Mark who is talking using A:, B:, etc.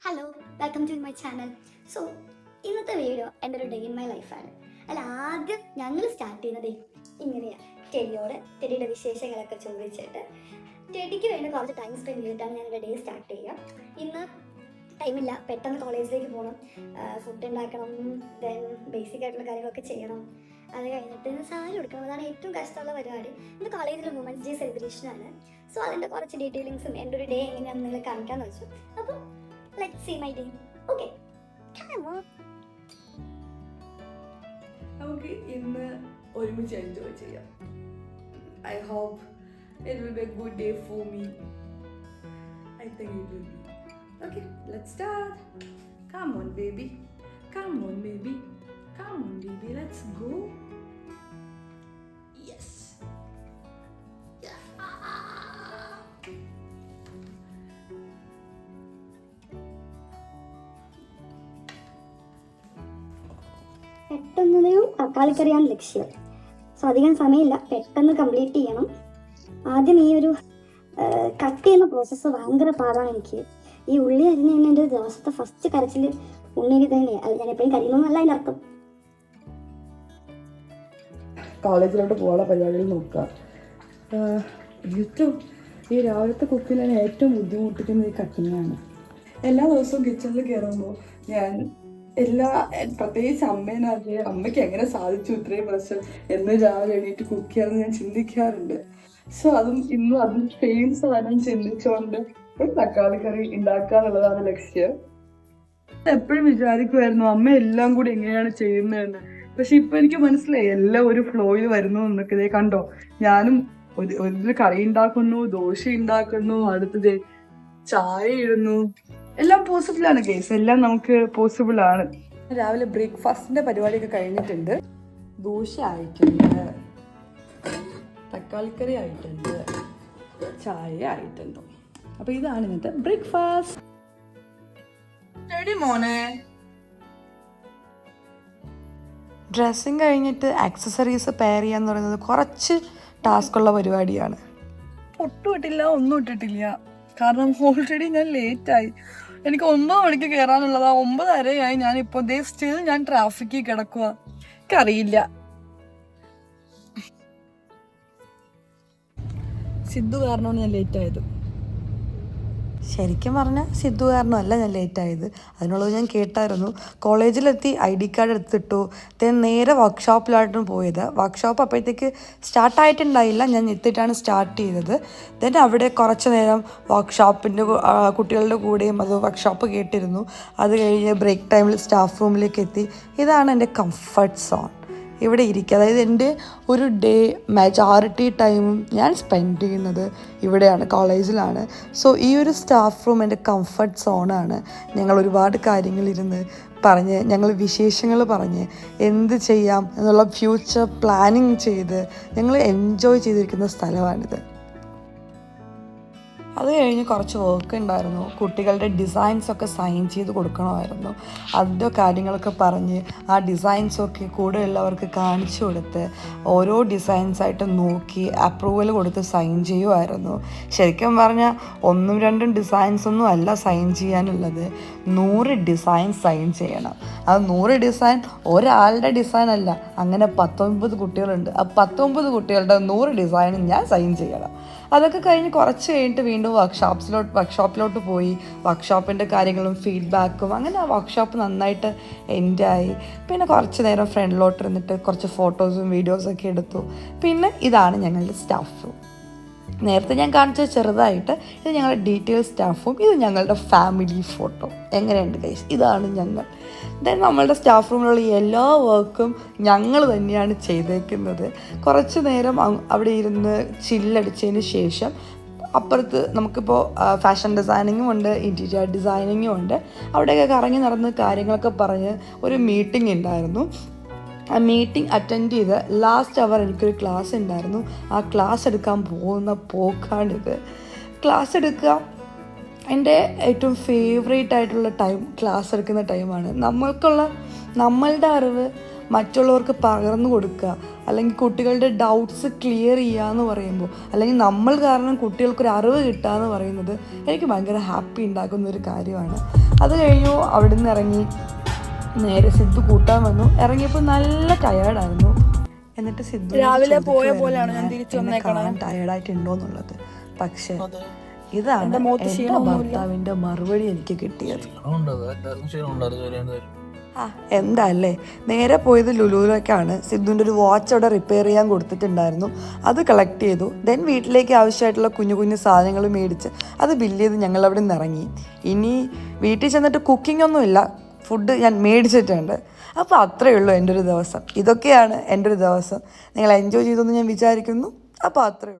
A: Hello, welcome to my channel. So ഇന്നത്തെ video എൻ്റെ ഒരു ഡേ ഇൻ മൈ ലൈഫാണ്. ആദ്യം ഞങ്ങൾ സ്റ്റാർട്ട് ചെയ്യുന്നത് ഇങ്ങനെയാണ്. ടെഡിയുടെ വിശേഷങ്ങളൊക്കെ ചോദിച്ചിട്ട് ടെഡിക്ക് വേണ്ടി കുറച്ച് ടൈം സ്പെൻഡ് ചെയ്തിട്ടാണ് ഞാൻ എൻ്റെ ഡേ സ്റ്റാർട്ട് ചെയ്യുക. ഇന്ന് ടൈമില്ല, പെട്ടെന്ന് കോളേജിലേക്ക് പോകണം, ഫുഡ് ഉണ്ടാക്കണം, ദെൻ ബേസിക് ആയിട്ടുള്ള കാര്യങ്ങളൊക്കെ ചെയ്യണം. അത് കഴിഞ്ഞിട്ട് സാരി കൊടുക്കണം. അതാണ് ഏറ്റവും കഷ്ടമുള്ള പരിപാടി. ഇന്ന് കോളേജിൽ വുമൻസ് ഡേ സെലിബ്രേഷനാണ്. സോ അതിൻ്റെ കുറച്ച് ഡീറ്റെയിലിങ്സും എൻ്റെ ഒരു ഡേ എങ്ങനെയാണെന്ന് നിങ്ങൾ കാണിക്കാമെന്ന് വെച്ചു. അപ്പം let's see my day. Okay, come on.
B: നമുക്ക് ഇന്ന് ഒരുമിച്ച് എൻജോയ് ചെയ്യാം. I hope it will be a good day for me. I think it will be. Okay, let's start. Come on baby, come on baby, come on baby, let's go. Yes.
A: പെട്ടെന്നൊരു തക്കാളിക്കറിയാണ് ലക്ഷ്യം. So അധികം സമയമില്ല, പെട്ടെന്ന് complete ചെയ്യണം. ആദ്യം ഈ ഒരു കട്ട് ചെയ്യുന്ന പ്രോസസ്സ് ഭയങ്കര പാടാണ് എനിക്ക്. ഈ ഉള്ളി അരിഞ്ഞ് തന്നെ എൻ്റെ ദിവസത്തെ ഫസ്റ്റ് കരച്ചിൽ ഉള്ളിയിൽ തന്നെയാണ്. അത് ഞാൻ എപ്പോഴും കരിയുന്നല്ല അതിൻ്റെ അർത്ഥം.
B: കോളേജിലോട്ട് പോകാനുള്ള പരിപാടികൾ നോക്കുക. ഏറ്റവും ഈ രാവിലത്തെ കുക്കിൽ ഏറ്റവും ബുദ്ധിമുട്ടിക്കുന്നത് ഈ കട്ടിങ്ങാണ്. എല്ലാ ദിവസവും കിച്ചണിൽ കയറുമ്പോൾ ഞാൻ പ്രത്യേകിച്ച് അമ്മേനറിയാം, അമ്മയ്ക്ക് എങ്ങനെ സാധിച്ചു ഇത്രയും വർഷം എന്ന് രാവിലെ എണീറ്റ് കുക്ക് ചെയ്യാമെന്ന് ഞാൻ ചിന്തിക്കാറുണ്ട്. സോ ഇന്നും അതിന് സെയിം സാധനം ചിന്തിച്ചുകൊണ്ട് ഒരു തക്കാളി കറി ഉണ്ടാക്കുക എന്നുള്ളതാണ് ലക്ഷ്യം. എപ്പോഴും വിചാരിക്കുമായിരുന്നു അമ്മ എല്ലാം കൂടി എങ്ങനെയാണ് ചെയ്യുന്നതെന്ന്. പക്ഷെ ഇപ്പൊ എനിക്ക് മനസ്സിലായി എല്ലാം ഒരു ഫ്ലോയിൽ വരുന്നു എന്നൊക്കെ. ഇതേ കണ്ടോ, ഞാനും ഒരു കറി ഉണ്ടാക്കുന്നു, ദോശ ഉണ്ടാക്കുന്നു, അടുത്തത് ചായ ഇടുന്നു. എല്ലാം പോസിബിളാണ് ഗൈസ്, എല്ലാം നമുക്ക് പോസിബിൾ ആണ്. രാവിലെ ബ്രേക്ക്ഫാസ്റ്റിന്റെ പരിപാടിയൊക്കെ കഴിഞ്ഞിട്ടുണ്ട്. ദോശ ആയിട്ടുണ്ട്, തക്കാളിക്കറി ആയിട്ടുണ്ട്, ചായ ആയിട്ടുണ്ട്. അപ്പൊ ഇതാണ് ഇന്നത്തെ ബ്രേക്ക്ഫാസ്റ്റ്. മോനെ ഡ്രസ്സിങ് കഴിഞ്ഞിട്ട് ആക്സസറീസ് പെയർ ചെയ്യാന്ന് പറയുന്നത് കുറച്ച് ടാസ്ക് ഉള്ള പരിപാടിയാണ്. പൊട്ടും ഇട്ടില്ല, ഒന്നും ഇട്ടിട്ടില്ല, കാരണം ഓൾറെഡി ഞാൻ ലേറ്റായി. എനിക്ക് 9 മണിക്ക് കയറാനുള്ളതാ. 9:30 ഞാനിപ്പോൾ സ്റ്റിൽ ഞാൻ ട്രാഫിക്കിൽ കിടക്കുക. എനിക്കറിയില്ല. സിദ്ധു കാരണമാണ് ഞാൻ ലേറ്റായത്. ശരിക്കും പറഞ്ഞാൽ സിദ്ധു കാരണമല്ല ഞാൻ ലേറ്റായത്, അതിനുള്ളത് ഞാൻ കേട്ടായിരുന്നു. കോളേജിലെത്തി ID കാർഡ് എടുത്തിട്ടു. നേരെ വർക്ക്ഷോപ്പിലായിട്ടാണ് പോയത്. വർക്ക്ഷോപ്പ് അപ്പോഴത്തേക്ക് സ്റ്റാർട്ടായിട്ടുണ്ടായില്ല, ഞാൻ എത്തിയിട്ടാണ് സ്റ്റാർട്ട് ചെയ്തത്. അവിടെ കുറച്ച് നേരം വർക്ക്ഷോപ്പിൻ്റെ കുട്ടികളുടെ കൂടെയും അത് വർക്ക്ഷോപ്പ് കേട്ടിരുന്നു. അത് കഴിഞ്ഞ് ബ്രേക്ക് ടൈമിൽ സ്റ്റാഫ് റൂമിലേക്ക് എത്തി. ഇതാണ് എൻ്റെ കംഫർട്ട് സോൺ, ഇവിടെ ഇരിക്കുക. അതായത് എൻ്റെ ഒരു ഡേ മെജോറിറ്റി ടൈമും ഞാൻ സ്പെൻഡ് ചെയ്യുന്നത് ഇവിടെയാണ്, കോളേജിലാണ്. സോ ഈ ഒരു സ്റ്റാഫ് റൂം എൻ്റെ കംഫർട്ട് സോണാണ്. ഞങ്ങൾ ഒരുപാട് കാര്യങ്ങളിരുന്ന് പറഞ്ഞ്, ഞങ്ങൾ വിശേഷങ്ങൾ പറഞ്ഞ് എന്ത് ചെയ്യാം എന്നുള്ള ഫ്യൂച്ചർ പ്ലാനിങ് ചെയ്ത് ഞങ്ങൾ എൻജോയ് ചെയ്തിരിക്കുന്ന സ്ഥലമാണിത്. അത് കഴിഞ്ഞ് കുറച്ച് വർക്ക് ഉണ്ടായിരുന്നു. കുട്ടികളുടെ ഡിസൈൻസൊക്കെ സൈൻ ചെയ്ത് കൊടുക്കണമായിരുന്നു. അതിൻ്റെ കാര്യങ്ങളൊക്കെ പറഞ്ഞ് ആ ഡിസൈൻസൊക്കെ കൂടെയുള്ളവർക്ക് കാണിച്ചു കൊടുത്ത് ഓരോ ഡിസൈൻസായിട്ട് നോക്കി അപ്രൂവൽ കൊടുത്ത് സൈൻ ചെയ്യുമായിരുന്നു. ശരിക്കും പറഞ്ഞാൽ 1-2 ഡിസൈൻസൊന്നും അല്ല സൈൻ ചെയ്യാനുള്ളത്, 100 ഡിസൈൻ സൈൻ ചെയ്യണം. അത് 100 ഡിസൈൻ ഒരാളുടെ ഡിസൈൻ അല്ല, അങ്ങനെ 19 കുട്ടികളുണ്ട്. ആ 19 കുട്ടികളുടെ 100 ഡിസൈനും ഞാൻ സൈൻ ചെയ്യണം. അതൊക്കെ കഴിഞ്ഞ് കുറച്ച് കഴിഞ്ഞിട്ട് വീണ്ടും വർക്ക്ഷോപ്പിലോട്ട് പോയി. വർക്ക്ഷോപ്പിൻ്റെ കാര്യങ്ങളും ഫീഡ്ബാക്കും അങ്ങനെ ആ വർക്ക്ഷോപ്പ് നന്നായിട്ട് എൻജോയ് ആയി. പിന്നെ കുറച്ച് നേരം ഫ്രണ്ടിലോട്ട് ഇരുന്നിട്ട് കുറച്ച് ഫോട്ടോസും വീഡിയോസൊക്കെ എടുത്തു. പിന്നെ ഇതാണ് ഞങ്ങളുടെ സ്റ്റാഫ് റൂം. നേരത്തെ ഞാൻ കാണിച്ചത് ചെറുതായിട്ട്, ഇത് ഞങ്ങളുടെ ഡീറ്റെയിൽ സ്റ്റാഫും, ഇത് ഞങ്ങളുടെ ഫാമിലി ഫോട്ടോ. എങ്ങനെയുണ്ട് ഗൈസ്? ഇതാണ് ഞങ്ങൾ. നമ്മളുടെ സ്റ്റാഫ് റൂമിലുള്ള എല്ലാ വർക്കും ഞങ്ങൾ തന്നെയാണ് ചെയ്തേക്കുന്നത്. കുറച്ച് നേരം അവിടെ ഇരുന്ന് ചില്ലടിച്ചതിന് ശേഷം അപ്പുറത്ത് നമുക്കിപ്പോൾ ഫാഷൻ ഡിസൈനിങ്ങും ഉണ്ട്, ഇൻറ്റീരിയർ ഡിസൈനിങ്ങും ഉണ്ട്. അവിടെയൊക്കെ കറങ്ങി നടന്ന് കാര്യങ്ങളൊക്കെ പറഞ്ഞ് ഒരു മീറ്റിംഗ് ഉണ്ടായിരുന്നു. ആ മീറ്റിംഗ് അറ്റൻഡ് ചെയ്ത് ലാസ്റ്റ് അവർ എനിക്കൊരു ക്ലാസ് ഉണ്ടായിരുന്നു. ആ ക്ലാസ് എടുക്കാൻ പോകുന്ന പോക്കാണിത്. ക്ലാസ് എടുക്കുക എൻ്റെ ഏറ്റവും ഫേവറേറ്റ് ആയിട്ടുള്ള ടൈം ക്ലാസ് എടുക്കുന്ന ടൈമാണ്. നമ്മളുടെ അറിവ് മറ്റുള്ളവർക്ക് പകർന്നു കൊടുക്കുക, അല്ലെങ്കിൽ കുട്ടികളുടെ ഡൗട്ട്സ് ക്ലിയർ ചെയ്യുക എന്ന് പറയുമ്പോൾ, അല്ലെങ്കിൽ നമ്മൾ കാരണം കുട്ടികൾക്കൊരു അറിവ് കിട്ടുക എന്ന് പറയുന്നത് എനിക്ക് ഭയങ്കര ഹാപ്പി ഉണ്ടാക്കുന്ന ഒരു കാര്യമാണ്. അത് കഴിഞ്ഞു അവിടെ നിന്ന് ഇറങ്ങി നേരെ സിദ്ധു കൂട്ടാൻ വന്നു. ഇറങ്ങിയപ്പോൾ നല്ല ടയേർഡായിരുന്നു. എന്നിട്ട് സിദ്ധു
C: രാവിലെ പോയ പോലെയാണ് ഞാൻ തിരിച്ചു വന്നേക്കണത്,
B: ടയേർഡായിട്ടുണ്ടോ എന്നുള്ളത്. പക്ഷെ ഇതാണ് എൻ്റെ ഭർത്താവിൻ്റെ മറുപടി എനിക്ക് കിട്ടിയത്. എന്താ അല്ലേ, നേരെ പോയത് ലുലുവിലേക്കാണ്. സിദ്ധുവിൻ്റെ ഒരു വാച്ച് അവിടെ റിപ്പയർ ചെയ്യാൻ കൊടുത്തിട്ടുണ്ടായിരുന്നു, അത് കളക്ട് ചെയ്തു. ദെൻ വീട്ടിലേക്ക് ആവശ്യമായിട്ടുള്ള കുഞ്ഞു കുഞ്ഞു സാധനങ്ങൾ മേടിച്ച് അത് ബില്ല് ചെയ്ത് ഞങ്ങൾ അവിടെ നിന്ന് ഇറങ്ങി. ഇനി വീട്ടിൽ ചെന്നിട്ട് കുക്കിംഗ് ഒന്നുമില്ല, ഫുഡ് ഞാൻ മേടിച്ചിട്ടുണ്ട്. അപ്പോൾ അത്രയേ ഉള്ളൂ എൻ്റെ ഒരു ദിവസം. ഇതൊക്കെയാണ് എൻ്റെ ഒരു ദിവസം. നിങ്ങൾ എൻജോയ് ചെയ്തെന്ന് ഞാൻ വിചാരിക്കുന്നു. അപ്പോൾ അത്രയേ ഉള്ളൂ.